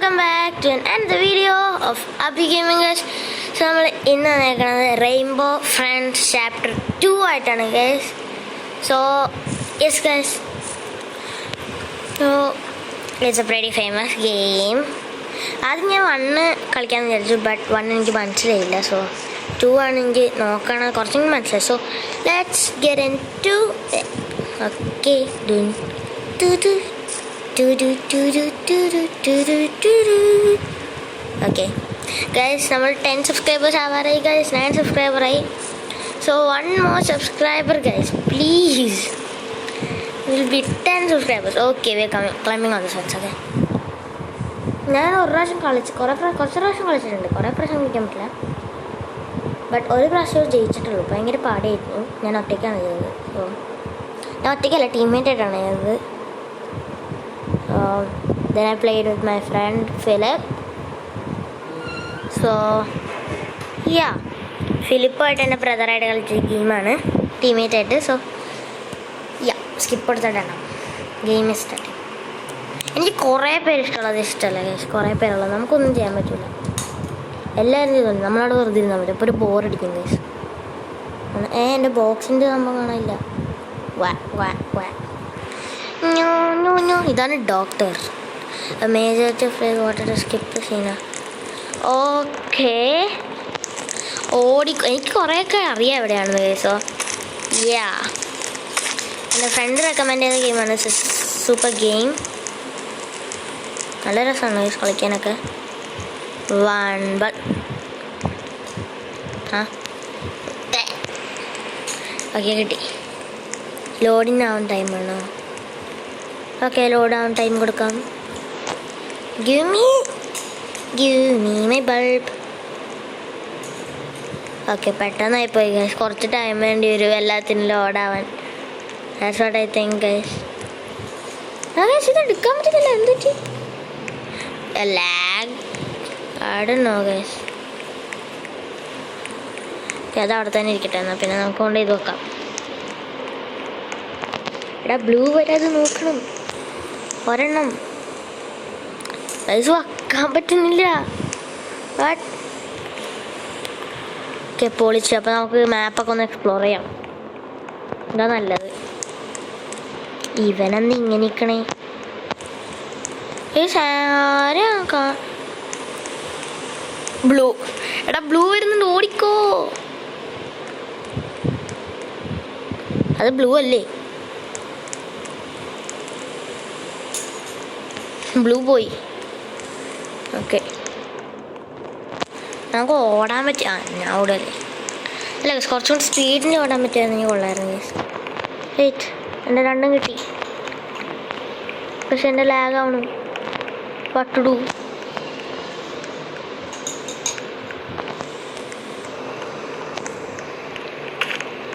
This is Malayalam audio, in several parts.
welcome back to another video of Abhi Gaming guys. So നമ്മൾ ഇന്ന് വന്നിരിക്കുന്നത് റെയിൻബോ ഫ്രണ്ട്സ് ചാപ്റ്റർ 2 ആയിട്ടാണ് guys. So yes guys, so it's a pretty famous game. ആദ്യം ഞാൻ 1 കളിക്കാമെന്ന് വിചാരിച്ചു, ബട്ട് 1 എനിക്ക് മനസ്സിലായില്ല. സോ 2 ആണ് എനിക്ക് നോക്കണം, കുറച്ചും മനസ്സിലായി. So let's get into okay. Okay guys, നമ്മൾ 10 സബ്സ്ക്രൈബേഴ്സ് ആവാറായി ഗൈസ്. 9 സബ്സ്ക്രൈബറായി. So 1 more subscriber guys, please. Will be 10 subscribers. Okay, we are climbing on the sets. Okay, ഞാൻ ഒരു പ്രാവശ്യം കളിച്ച് കുറച്ച് പ്രാവശ്യം കളിച്ചിട്ടുണ്ട്, കുറേ പ്രാവശ്യം കളിക്കാൻ പറ്റില്ല. ബട്ട് ഒരു പ്രാവശ്യം ജയിച്ചിട്ടുള്ളൂ. ഭയങ്കര പാടായിരുന്നു. ഞാൻ ഒറ്റയ്ക്കാണ് ചെയ്തത്. സോ ഞാൻ ഒറ്റയ്ക്കല്ല, ടീംമേറ്റായിട്ടാണ് ചെയ്തത്. Then I played with my friend Philip. So yeah, ഫിലിപ്പായിട്ട് എൻ്റെ ബ്രദറായിട്ട് കളിച്ച ഗെയിമാണ്, ടീമേറ്റായിട്ട്. സോ യാ, സ്കിപ്പ് എടുത്തിട്ടാണ് ഗെയിം സ്റ്റാർട്ട്. എനിക്ക് കുറേ പേര് ഇഷ്ടമുള്ളത് ഇഷ്ടമല്ല ഗൈസ്, കുറേ പേരുള്ളത് നമുക്കൊന്നും ചെയ്യാൻ പറ്റില്ല. എല്ലാവരും ചെയ്തോളൂ, നമ്മളവിടെ വെറുതെ ഇരുന്നാൽ മതി. ഇപ്പോൾ ഒരു ബോറടിക്കും ഗൈസ്. എൻ്റെ ബോക്സിൻ്റെ സംഭവം കാണാനില്ല. ഇതാണ് doctor. Major to fly water skip സീന. ഓക്കെ, എനിക്ക് കുറേയൊക്കെ അറിയാം എവിടെയാണെന്ന് കേസോ. യാ, എൻ്റെ ഫ്രണ്ട് റെക്കമെൻഡ് ചെയ്ത ഗെയിമാണ് സൂപ്പർ ഗെയിം. നല്ല രസമാണ് ഗൈസ് കളിക്കാനൊക്കെ. ഓക്കെ, കിട്ടി. ലോഡിങ് ആവാൻ ടൈം വേണോ? ഓക്കെ, ലോഡ് ആവാൻ ടൈം കൊടുക്കാം. Give me my bulb. Okay, പെട്ടെന്നായിപ്പോയി ഗൈസ്. കുറച്ച് ടൈം വേണ്ടി വരും എല്ലാത്തിനും ലോഡാവാൻ. That's what I think guys. Guys, ഇത് എടുക്കാൻ പറ്റുന്നില്ല, എന്തുപറ്റി? Lag, I don't know guys. Okay, അത് അവിടെ തന്നെ ഇരിക്കട്ടെ. എന്നാൽ പിന്നെ നമുക്ക് കൊണ്ട് ഇത് വെക്കാം. എടാ, ബ്ലൂ വരാതെ നോക്കണം. ഒരെണ്ണം ഗൈസ് വെക്കാൻ പറ്റുന്നില്ല. ബട്ട് ഓക്കെ, പൊളിച്ചു. അപ്പോൾ നമുക്ക് മാപ്പൊക്കെ ഒന്ന് എക്സ്പ്ലോർ ചെയ്യാം. എന്താ നല്ലത്. ഇവനെന്ത് ഇങ്ങനെ നിൽക്കണേ? ബ്ലൂ. എടാ, ബ്ലൂ വരുന്നുണ്ട്, ഓടിക്കോ. അത് ബ്ലൂ അല്ലേ? ബ്ലൂ പോയി. ഓക്കെ, നമുക്ക് ഓടാൻ പറ്റുക. ഞാൻ ഓടല്ലേ. അല്ല, കുറച്ചും കൂടി സ്പീഡിന് ഓടാൻ പറ്റുമായിരുന്നു കൊള്ളായിരുന്നു. വെയിറ്റ്, എൻ്റെ രണ്ടും കിട്ടി. പക്ഷെ എൻ്റെ ലാഗാവണം. പട്ടുടൂ.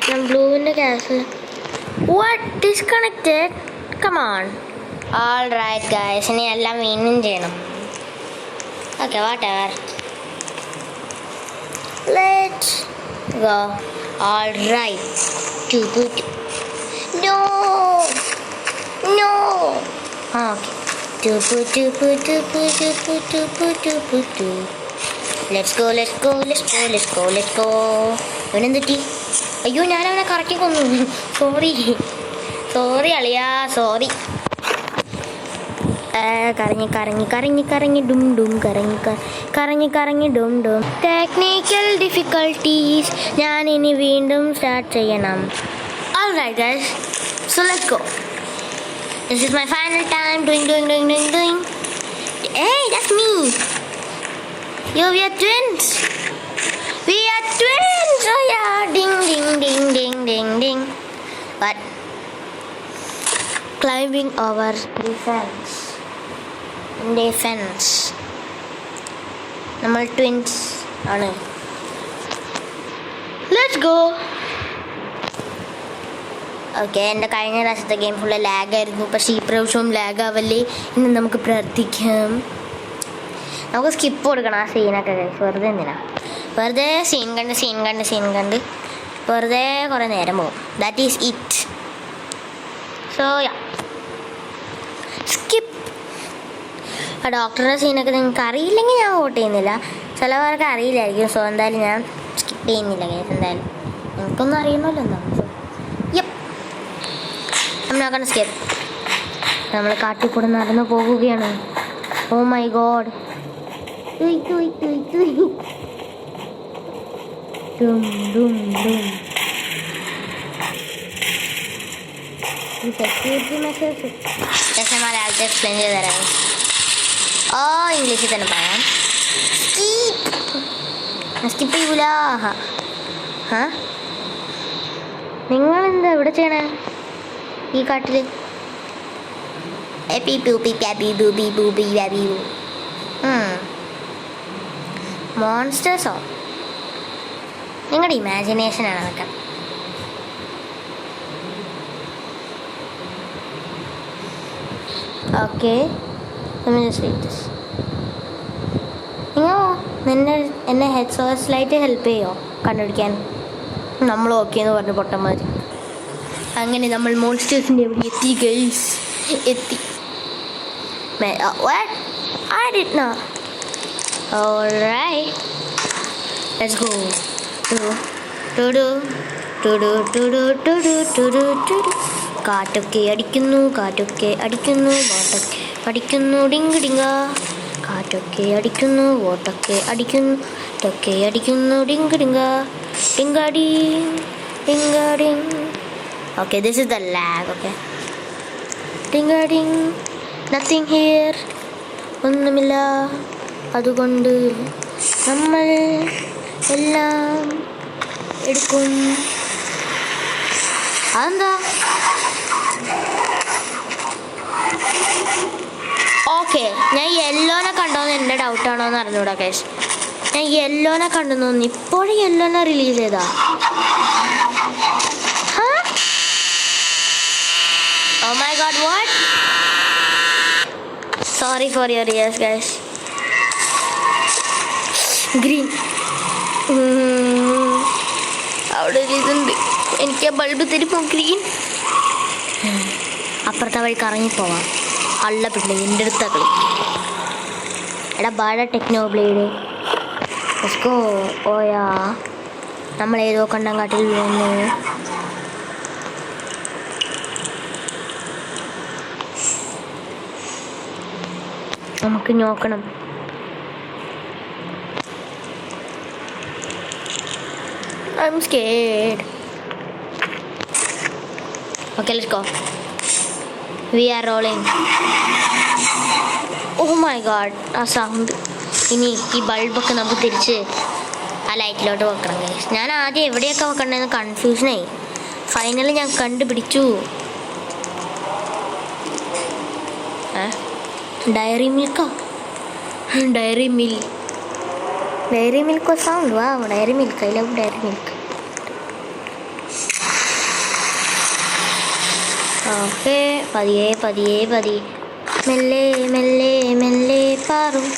ഞാൻ ബ്ലൂവിൻ്റെ cache what disconnected. Come on. All right guys, ഇനി എല്ലാം വീണ്ടും ചെയ്യണം. Okay, whatever. Let's go. All right. No. Okay. Let's go. ഇവനെന്തിട്ടി? അയ്യോ, ഞാനവനെ കറക്കി കൊന്നു. സോറി അളിയാ, സോറി. കറങ്ങി ഡും ഡും കറങ്ങി ഡും ഡും. Technical difficulties. ഞാൻ ഇനി വീണ്ടും സ്റ്റാർട്ട് ചെയ്യണം. Alright guys, so let's go. This is my final time doing. Hey, that's me. Yo, we are twins. Oh yeah, ding. But climbing over defense. നമ്മൾ ട്വിൻസ് ആണ്. Let's go. ഓക്കെ, എൻ്റെ കഴിഞ്ഞ പ്രാവശ്യത്തെ ഗെയിം ഫുള്ള് ലാഗായിരുന്നു. പക്ഷേ ഈ പ്രാവശ്യവും ലാഗാവല്ലേ ഇന്ന് നമുക്ക് പ്രാർത്ഥിക്കാം. നമുക്ക് സ്കിപ്പ് കൊടുക്കണം ആ സീനൊക്കെ. വെറുതെ എന്തിനാ, വെറുതെ സീൻ കണ്ട് വെറുതെ കുറേ നേരം പോകും. That is it. So yeah, skip. ആ ഡോക്ടറുടെ സീനൊക്കെ നിങ്ങൾക്ക് അറിയില്ലെങ്കിൽ ഞാൻ വോട്ട് ചെയ്യുന്നില്ല. ചിലവർക്ക് അറിയില്ലായിരിക്കും. സോ എന്തായാലും ഞാൻ സ്കിപ്പ് ചെയ്യുന്നില്ല കേസ്. എന്തായാലും എനിക്കൊന്നും അറിയണമല്ലോ എന്താണ്. സോ നമ്മളാക്കണം സ്കിപ്പ്. നമ്മൾ കാട്ടിൽ കൂടെ നടന്നു പോകുകയാണ്. Oh my god. Security measures മലയാളത്തിൽ എക്സ്പ്ലെയിൻ ചെയ്ത് തരാം. ഓ ഇംഗ്ലീഷിൽ തന്നെ പറയാം. സ്കിപ്പ് ചെയ്യൂല. നിങ്ങളെന്താ ഇവിടെ ചെയ്യണേ ഈ കാട്ടിൽ? മോൺസ്റ്റേഴ്സോ? നിങ്ങളുടെ ഇമാജിനേഷനാണ് അതൊക്കെ. ഓക്കെ നിങ്ങൾ എന്നെ ഹെഡ്സോഴ്സിലായിട്ട് ഹെൽപ്പ് ചെയ്യോ കണ്ടുപിടിക്കാൻ? നമ്മൾ ഓക്കെ എന്ന് പറഞ്ഞു പൊട്ടന്മാർ. അങ്ങനെ നമ്മൾ മോൺസ്റ്റേഴ്സിൻ്റെ എവിടെ എത്തി ഗൈസ്. എത്തി. I did not. Alright. Let's go. കാറ്റൊക്കെ അടിക്കുന്നു, കാറ്റൊക്കെ അടിക്കുന്നു, വോട്ടൊക്കെ അടിക്കുന്നു, ഡിങ് ഡിങ്ക. കാറ്റൊക്കെ അടിക്കുന്നു, വോട്ടൊക്കെ അടിക്കുന്നു, ൊക്കെ അടിക്കുന്നു, Ding Dinka ഡിങ്കടി ഡിങ്കടിങ്. Okay, this is the lag. Okay. Ding-a-ding. Nothing here. ഒന്നുമില്ല. അതുകൊണ്ട് നമ്മൾ എല്ലാം എടുക്കും. അതെന്താ? ഓക്കെ, ഞാൻ യെല്ലോനെ കണ്ടോന്ന് എൻ്റെ ഡൗട്ടാണോ എന്ന് അറിഞ്ഞൂടാ കേസ്. ഞാൻ യെല്ലോനെ കണ്ടെന്ന് തോന്നുന്നു. ഇപ്പോഴും യെല്ലോനെ റിലീസ് ചെയ്താ? Oh my god, what? Sorry for your ears, guys. Green. അവിടെ ഇതുണ്ട്. എനിക്ക് ആ ബൾബ് തരുമ്പോൾ ഗ്രീൻ. അപ്പുറത്തെ വഴി കറങ്ങിപ്പോവാം. അള്ള പിള്ളേ എൻ്റെ അടുത്ത കളി. എടാ ബാഡ ടെക്നോ ബ്ലേഡ്. എസ്കോ ഓയാ. നമ്മൾ ഏതോ കണ്ടങ്കാട്ടിൽ വന്നു. നമുക്ക് നോക്കണം. I'm scared. Okay, let's go. We are rolling. Oh my god, ആ സൗണ്ട്. ഇനി ഈ ബൾബൊക്കെ നമുക്ക് തിരിച്ച് ആ ലൈറ്റിലോട്ട് വെക്കണം ഗൈസ്. ഞാൻ ആദ്യം എവിടെയൊക്കെ വെക്കണ്ടെന്ന് കൺഫ്യൂഷനായി. ഫൈനലി ഞാൻ കണ്ടുപിടിച്ചു. ഡയറി മിൽക്കോ? ഡയറി മിൽക്കോ സൗണ്ട്. വാ, Dairy Milk. I love Dairy Milk. Okay, പതിയെ മെല്ലെ മെല്ലെ മെല്ലെ പാറും.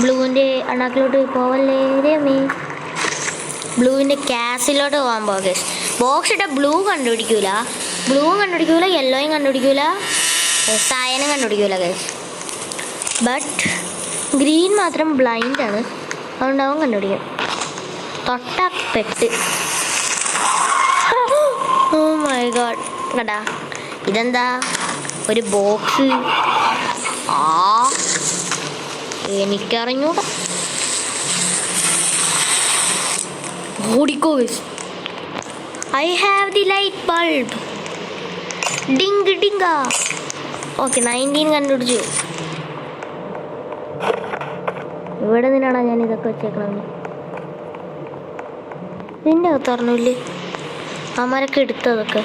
ബ്ലൂവിൻ്റെ അണ്ണാക്കിലോട്ട് പോവല്ലേ രമേ. ബ്ലൂവിൻ്റെ ക്യാസിലോട്ട് പോകാൻ പോകെ. ബോക്സ് ഇട്ട ബ്ലൂവും കണ്ടുപിടിക്കൂല, യെല്ലോയും കണ്ടുപിടിക്കൂല, സായനം കണ്ടുപിടിക്കൂല ഗൈസ്. ബട്ട് ഗ്രീൻ മാത്രം ബ്ലൈൻഡാണ്. അതുകൊണ്ട് അവൻ കണ്ടുപിടിക്കും. തൊട്ട പെട്ട്. Oh my god. കണ്ടാ ഇതെന്താ? ഒരു ബോക്സ്. എനിക്കറിഞ്ഞൂടാ. ഓടിക്കോ guys. I have the light bulb. ഡിങ് ഡിങ്ക. ഓക്കെ, 19 കണ്ടുപിടിച്ചു. ഇവിടെ നിന്നാണോ ഞാൻ ഇതൊക്കെ വെച്ചേക്കണമെന്ന്? ഇതിൻ്റെ അകത്ത് പറഞ്ഞില്ലേ അമ്മരൊക്കെ എടുത്തതൊക്കെ?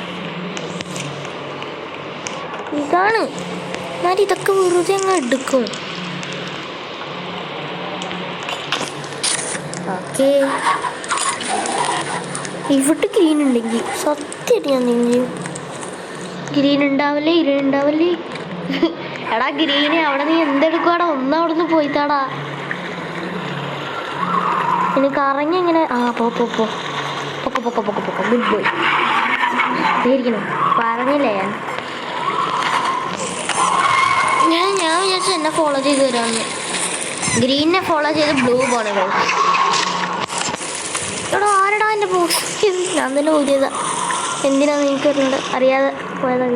ഇതാണ് ഞാൻ ഇതൊക്കെ വെറുതെ അങ്ങ് എടുക്കും. ഓക്കെ, ഇവിടെ ഗ്രീൻ ഉണ്ടെങ്കിൽ സത്യമായിട്ട് ഞാൻ നീങ്ങും. ഗ്രീൻ ഉണ്ടാവല്ലേ, ഇരുണ്ടാവല്ലേ. എടാ ഗ്രീന് അവിടെ നീ എന്തെടുക്കുവാടാ? ഒന്നവിടുന്ന് പോയിത്താടാ. എനിക്ക് കറങ്ങി ഇങ്ങനെ പൊക്കോ ഗുഡ് ബോയ്. പേരിക്കണം പറഞ്ഞില്ലേ ഞാൻ വിചാരിച്ചു എന്നെ ഫോളോ ചെയ്ത് വരാമെന്ന്. ഗ്രീനിനെ ഫോളോ ചെയ്ത് ബ്ലൂ പോണത്. എടാ ആരടാ എൻ്റെ ബോക്സ്? ഞാൻ തന്നെ ഊരിയതാ. എന്തിനാന്ന് എനിക്ക് അറിഞ്ഞത്, അറിയാതെ പോയതാ.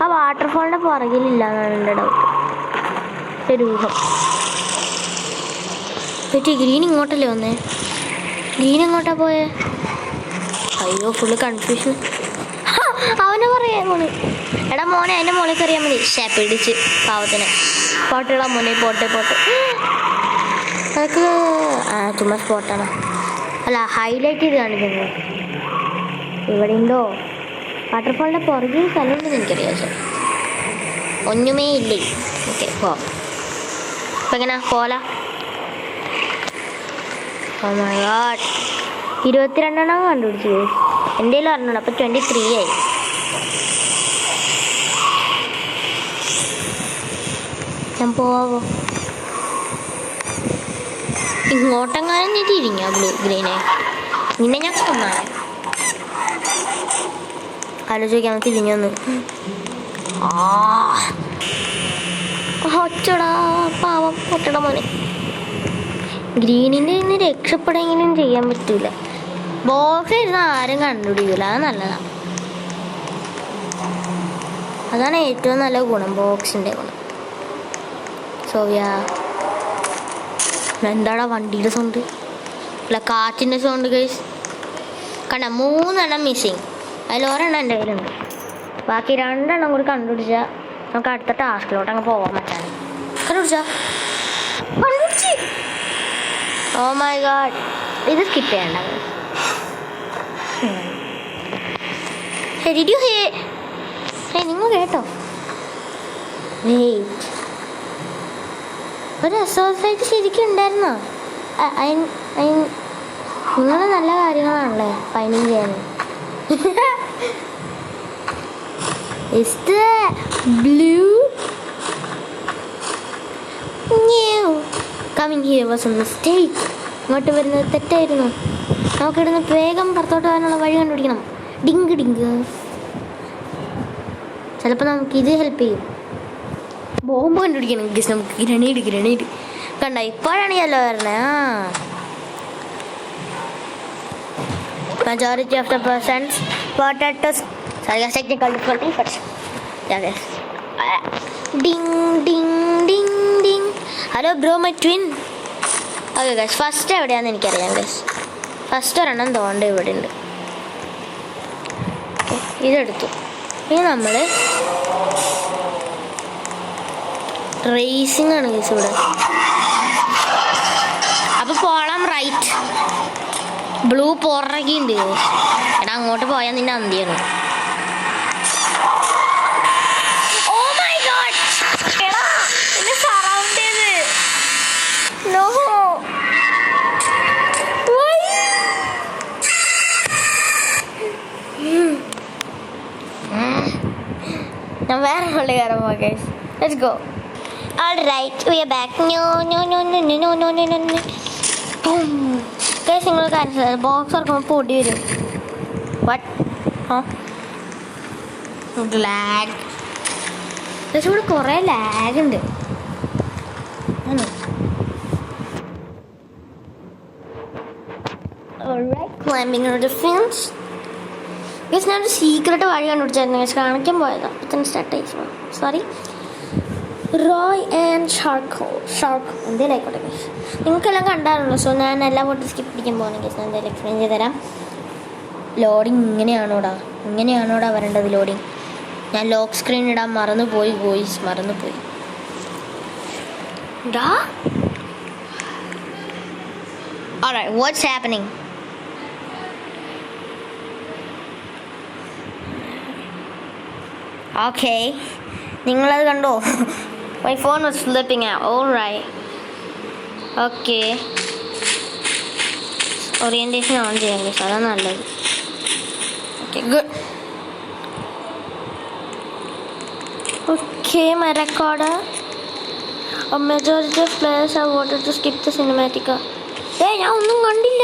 ആ വാട്ടർഫോളിൻ്റെ പുറകിലില്ല എന്നാണ് എൻ്റെ ഡൗട്ട്. ഒരു ഊഹം. പറ്റി ഗ്രീൻ ഇങ്ങോട്ടല്ലേ വന്നേ? ഗ്രീൻ എങ്ങോട്ടാ പോയേ? അയ്യോ ഫുള്ള് കൺഫ്യൂഷൻ. അവനെ പറയാ മോനെ. എടാ മോനെ അതിൻ്റെ മോളിൽ കയറിയാൽ മതി. പിടിച്ച് പാവത്തിന്. പോട്ടെടാ മോനെ, പോട്ടെ. അതൊക്കെ ചുമ്മാ സ്പോട്ടാണ്. അല്ല ഹൈലൈറ്റ് ചെയ്ത് കാണിക്കുന്നത്. ഇവിടെ ഉണ്ടോ വാട്ടർഫോളിൻ്റെ പുറകിൽ സ്ഥലമുണ്ടെന്ന് എനിക്കറിയാം. ഒന്നുമേ ഇല്ലേ. ഓക്കെ പോവാം. അപ്പം എങ്ങനെ പോല? ഓ മൈ ഗോഡ്, 22 കണ്ടുപിടിച്ചു. എൻ്റെ കയ്യിൽ പറഞ്ഞോളൂ. അപ്പം 23 ആയി. ഞാൻ പോവാമോ? ഇങ്ങോട്ടെങ്ങാനും നീ തിരിഞ്ഞ ബ്ലൂ ഗ്രീനെ നിന്നെ ഞാൻ കൊന്നാ. ആലോചിക്കാൻ തിരിഞ്ഞൊന്ന്. ഒച്ചടാ പാവം പൊട്ടട മോനെ. ഗ്രീനിൻ്റെ ഇന്ന് രക്ഷപ്പെടെങ്കിലും ചെയ്യാൻ പറ്റൂല. ബോക്സ് ഇരുന്ന് ആരും കണ്ടുപിടിക്കില്ല. അത് നല്ലതാണ്. അതാണ് ഏറ്റവും നല്ല ഗുണം, ബോക്സിൻ്റെ ഗുണം. സോയാ എന്താടാ വണ്ടിയുടെ സൗണ്ട്? അല്ല കാറ്റിൻ്റെ സൗണ്ട് ഗൈസ്. കണ്ട 3 മിസ്സിങ്. അതിൽ ഒരെണ്ണം എൻ്റെ കയ്യിലുണ്ട്. ബാക്കി 2 കൂടി കണ്ടുപിടിച്ചാൽ നമുക്ക് അടുത്ത ടാസ്കിലോട്ട് അങ്ങ് പോകാൻ പറ്റാണ്. കണ്ടുപിടിച്ച. ഓ മൈ ഗോഡ്, ഇത് സ്കിപ്പ് ചെയ്യണ്ട. നിങ്ങൾ കേട്ടോ? ഒരു അസോസിയേറ്റ് ശരിക്കും ഉണ്ടായിരുന്നോ? നിങ്ങൾ നല്ല കാര്യങ്ങളാണല്ലേ ഫൈനിങ് ചെയ്യാൻ. Is that blue? No. Coming here was a mistake. ഇങ്ങോട്ട് വരുന്നത് തെറ്റായിരുന്നു. നമുക്കിടുന്ന് വേഗം പുറത്തോട്ട് പോകാനുള്ള വഴി കണ്ടുപിടിക്കണം. Dink dink. ചിലപ്പോൾ നമുക്കിത് ഹെൽപ്പ് ചെയ്യും. ബോംബ് കണ്ടുപിടിക്കണം. നമുക്ക് ഗ്രനേഡ് കണ്ട. ഇപ്പോഴാണ് യെല്ലോ വരണേ. Majority of the persons voted to technical difficulty first. Yeah. Ding ding ding ding. Hello bro, my twin. Okay guys, first എവിടെയാണെന്ന് എനിക്കറിയാം guys. ഫസ്റ്റ് ഒരെണ്ണം തോണ്ട ഇവിടെ ഉണ്ട്. ഇതെടുത്തു. ഇനി നമ്മൾ റേസിംഗ് ആണ് ഗൈസ് ഇവിടെ. അപ്പോൾ പോകണം റൈറ്റ്. ബ്ലൂ പുറകിണ്ട്. എടാ അങ്ങോട്ട് പോയാൽ നിന്റെ അന്തിയാണ്. ഓ മൈ ഗോഡ്, എടാ എന്നെ സറൗണ്ട് ചെയ്ത്. നോ ഞാൻ വേറെ കളി കയറാൻ പോകാം guys. Let's go. All right, we are back. No. Guys നിങ്ങൾ കാര്യം ബോക്സ് തുറക്കുമ്പോൾ പൊടി വരും. വാട്ട്? ലാഗ്. പക്ഷെ ഇവിടെ കുറേ ലാഗ് ഉണ്ട്. ക്ലൈമ്പിംഗ് ഒരു ഫിൻസ്. ഗൈസ് ഞാനൊരു സീക്രട്ട് വഴി കണ്ടുപിടിച്ചായിരുന്നു ഗൈസ്. കാണിക്കാൻ പോയതാണ്. അപ്പം തന്നെ സ്റ്റാർട്ട് ആയി. സോറി. റോയ് ആൻഡ് ഷാർക്ക് എന്തെങ്കിലും ആയിക്കോട്ടെ ഗൈസ്. നിങ്ങൾക്കെല്ലാം കണ്ടാറുള്ളൂ. സോ ഞാൻ എല്ലാ ഫോട്ടോ സ്കിപ്പ് പിടിക്കാൻ പോകുന്നത് ഗൈസ്. ഞാൻ എന്തായാലും എക്സ്പ്ലെയിൻ ചെയ്ത് തരാം. ലോഡിങ് ഇങ്ങനെയാണോടാ വരേണ്ടത് ലോഡിങ്. ഞാൻ ലോക്ക് സ്ക്രീൻ ഇടാൻ മറന്നുപോയി ഗോയ്സ്. Alright, what's happening? Okay, നിങ്ങളത് കണ്ടോ? My phone was flipping out. Alright. Okay. Orientation on ചെയ്യാൻ ഗൈസ്. അതാണ് നല്ലത്. Okay, good. Okay, my recorder. A majority of players have voted to skip the cinematic. ഞാൻ ഒന്നും കണ്ടില്ല.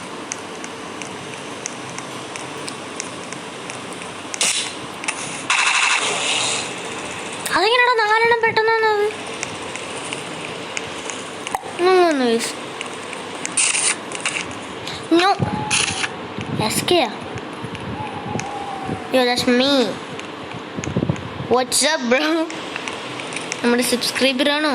പെട്ടെന്ന് വന്നത്. No. SK. Yo, that's me. What's up, bro? നമ്മുടെ സബ്സ്ക്രൈബർ ആണോ?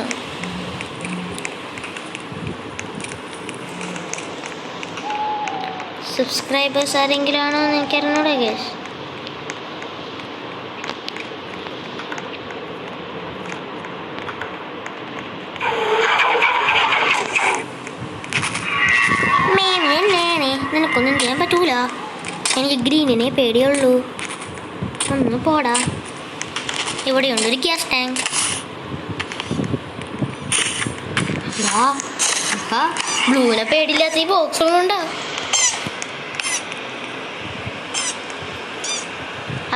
സബ്സ്ക്രൈബേഴ്സ് ആരെങ്കിലും ആണോ എന്ന് എനിക്കറിഞ്ഞൂടെ ഗൈസ്. നിനക്കൊന്നും ചെയ്യാൻ പറ്റൂല. എനിക്ക് ഗ്രീനിനെ പേടിയുള്ളൂ. ഒന്ന് പോടാ. ഇവിടെയുണ്ട് ഒരു ഗ്യാസ് ടാങ്ക്. ബ്ലൂവിനെ പേടിയില്ലാത്ത ഈ ബോക്സുകളുണ്ടോ?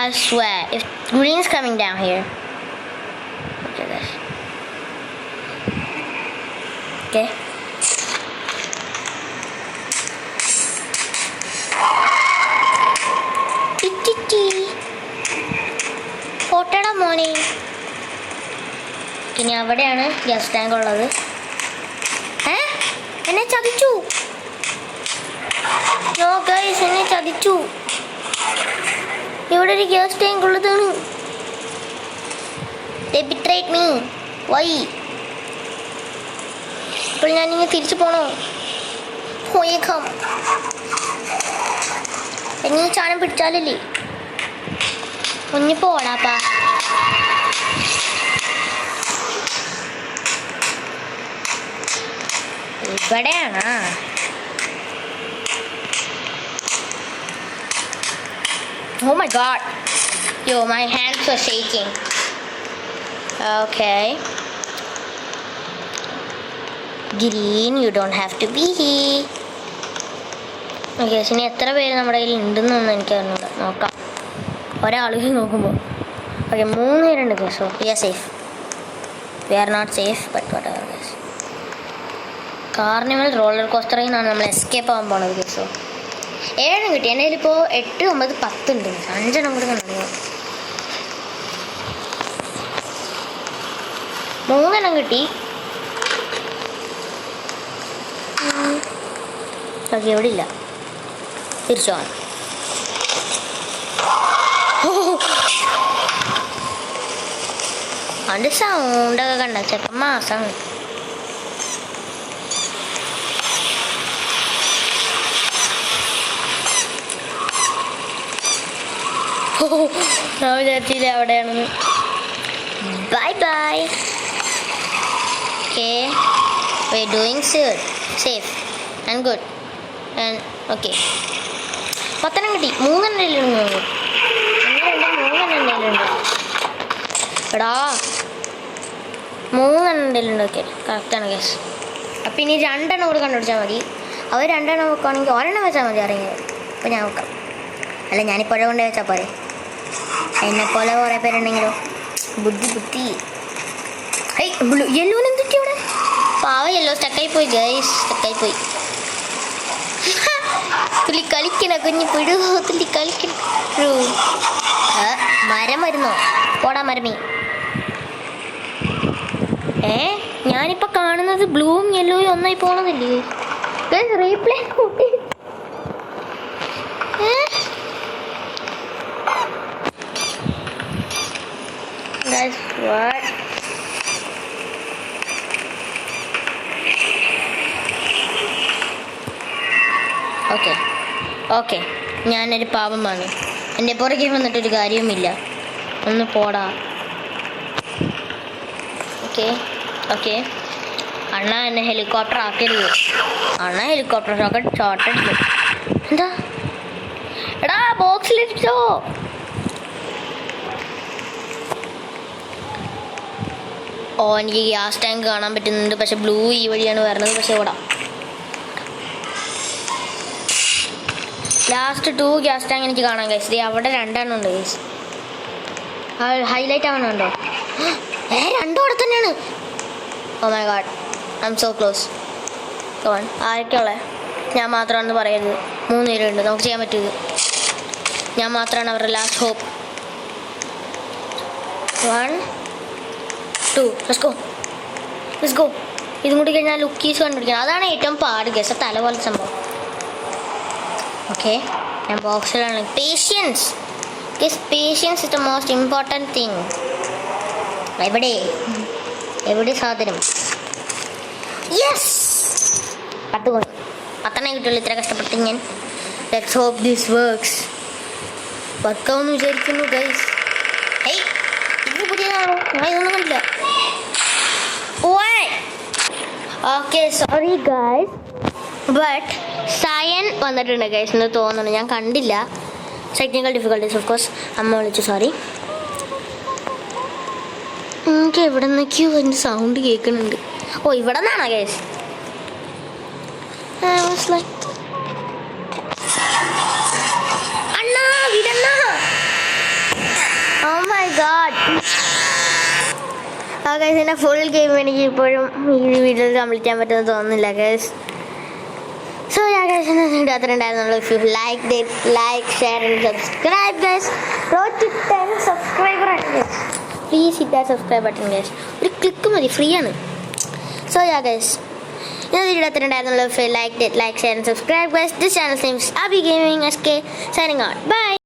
I swear, if green's coming down here. Look at this. Okay. പോട്ടടാ മോനെ. ഇനി അവിടെയാണ് ഗ്യാസ് ടാങ്ക് ഉള്ളത്. എന്നെ ചതിച്ചു. നോ ഗൈസ്, എന്നെ ചതിച്ചു. ഇവിടെ ഒരു ഗ്യാസ് ടാങ്ക് ഉള്ളതാണ്. They betrayed me. Why? ഇപ്പോൾ ഞാനിങ്ങനെ തിരിച്ചു പോണോ? പോയേക്കാം. എന്നെ ഈ ചാനം പിടിച്ചാലല്ലേ. ഒന്ന് പോടാപ്പാ. ഇവിടെയാണോ? Oh my god. Yo, my hands are shaking. Okay. Green, you don't have to be here. Okay, ഇനി എത്ര പേര് നമ്മുടെ കയ്യിൽ ഉണ്ടെന്നൊന്നും എനിക്ക് അറിഞ്ഞൂടാ. നോക്കാം. ഒരാളുകൾ നോക്കുമ്പോൾ. ഓക്കെ, 3 പേരുണ്ട് കേസോ. We are safe. We are not safe but whatever case. Carnival roller കോസ്റ്ററിൽ നിന്നാണ് നമ്മൾ എസ്കേപ്പ് ആകാൻ പോണത് കേസോ. 7 കിട്ടി. എൻ്റെ കയ്യിലിപ്പോൾ 8, 9, 10 ഉണ്ട്. 5 കൂടി കണ്ടു. 3 കിട്ടി. ഓക്കെ, ഇവിടെ ഇല്ല. തിരിച്ചു പോകാം. അതിൻ്റെ സൗണ്ടൊക്കെ കണ്ട ചെക്കൻ മാസം. ഞാൻ വിചാരിച്ചില്ല അവിടെയാണെന്ന്. Bye bye. Okay, we are doing safe and good and okay. 10 കിട്ടി. 3 ഉണ്ട്. എടാ 3 ഉണ്ട്. ഓക്കെ, കറക്റ്റാണ് കേസ്. അപ്പം ഇനി 2 കൂടി കണ്ടുപിടിച്ചാൽ മതി. അവർ 2 വെക്കുകയാണെങ്കിൽ 1 വെച്ചാൽ മതി ഇറങ്ങിയത്. അപ്പോൾ ഞാൻ വെക്കാം. അല്ല, ഞാനിപ്പോഴേ കൊണ്ട് വെച്ചാൽ പോരെ. എന്നെപ്പോലെ കുറേ പേരുണ്ടെങ്കിലോ. ബുദ്ധി. ഏയ് ബ്ലൂ യെല്ലോന് എന്തൊക്കെ ഇവിടെ? പാവ യെല്ലോ സ്റ്റക്കായി പോയി ഗൈസ്. തുള്ളി കളിക്കണ കുഞ്ഞു പിഴു. തുള്ളി കളിക്കണ മരം വരുന്നോ? പോടാ മരമേ. ഞാനിപ്പോ കാണുന്നത് ബ്ലൂവും യെല്ലോയും ഒന്നായി പോണതില്ലേ? റീപ്ലേ കൂട്ടി. ഓക്കെ, ഞാനൊരു പാവമാണ്. എൻ്റെ പുറകെ വന്നിട്ടൊരു കാര്യവുമില്ല. ഒന്ന് പോടാ. ഓക്കെ. അണ്ണ എന്നെ ഹെലികോപ്റ്റർ ആക്കരുത്. അണ്ണ ഹെലികോപ്റ്റർ റോക്കറ്റ് ഷോട്ടടിക്കും. എന്താ എടാ ബോക്സിലിരിച്ചോ? എനിക്ക് ഗ്യാസ് ടാങ്ക് കാണാൻ പറ്റുന്നുണ്ട്. പക്ഷെ ബ്ലൂ ഈ വഴിയാണ് വരുന്നത്. പക്ഷെ ഓടാം. ലാസ്റ്റ് 2 ഗ്യാസ് ടാങ്ക് എനിക്ക് കാണാൻ കഴിച്ചത്. അവിടെ 2 ഉണ്ട് ഗൈസ്. ഹൈലൈറ്റ് ആവണുണ്ടോ? 2 അവിടെ തന്നെയാണ്. Oh my god, I'm so close. ആരൊക്കെയുള്ളേ? ഞാൻ മാത്രമാണെന്ന് പറയരുത്. 3 പേരുണ്ട്. നമുക്ക് ചെയ്യാൻ പറ്റുന്നത്. ഞാൻ മാത്രമാണ് അവരുടെ ലാസ്റ്റ് ഹോപ്പ്. 1 2. Let's go. ഇതും കൂടി കഴിഞ്ഞാൽ ലുക്കീസ് കണ്ടുപിടിക്കണം. അതാണ് ഏറ്റവും പാട് ഗസ്, തല പോലെ സംഭവം. ഓക്കെ, ഞാൻ ബോക്സിലാണ്. Patience is the most important thing. എവിടെ സാധനം? യെസ്, 10 പോയി. 10 കിട്ടുള്ളൂ ഇത്ര കഷ്ടപ്പെട്ട് ഞാൻ. ലെറ്റ്സ് ഹോപ്പ് ദിസ് വർക്കാവുമെന്ന് വിചാരിക്കുന്നു ഗൈസ്. ഇത് പുതിയതാണോ? ഞാൻ ഇതൊന്നും കണ്ടില്ല. ഓക്കെ, സോറി ഗൈസ്, ബട്ട് സയൻ വന്നിട്ടുണ്ട് ഗൈസ് എന്ന് തോന്നുന്നു. ഞാൻ കണ്ടില്ല. Technical difficulties of course. അമ്മ വിളിച്ചു, സോറി. എനിക്ക് എവിടെ നിന്നൊക്കെയോ അതിൻ്റെ സൗണ്ട് കേൾക്കുന്നുണ്ട്. ഓ, ഇവിടെ നിന്നാണോ ഗൈസ്? അണ്ണാ വിടണ്ണാ. Oh my god. ആ ഗൈസ്, എൻ്റെ ഫുൾ ഗെയിം എനിക്ക് ഇപ്പോഴും ഈ വീഡിയോയിൽ കംപ്ലീറ്റ് ചെയ്യാൻ പറ്റുമെന്ന് തോന്നുന്നില്ല guys. So ya guys, video അത്ര ഉണ്ടായിരുന്നുള്ളൂ. If you like share and subscribe guys. Road to 10 subscriber ആണ് guys. Please hit that subscribe button guys. ഒരു ക്ലിക്ക് മതി, ഫ്രീ ആണ്. സോ യാ ഗൈസ്, ഇന്നത്തെ വീഡിയോ അത്ര ഉണ്ടായിരുന്നുള്ളൂ. If you like share and subscribe guys. This channel name is Abhi Gaming SK signing out. Bye.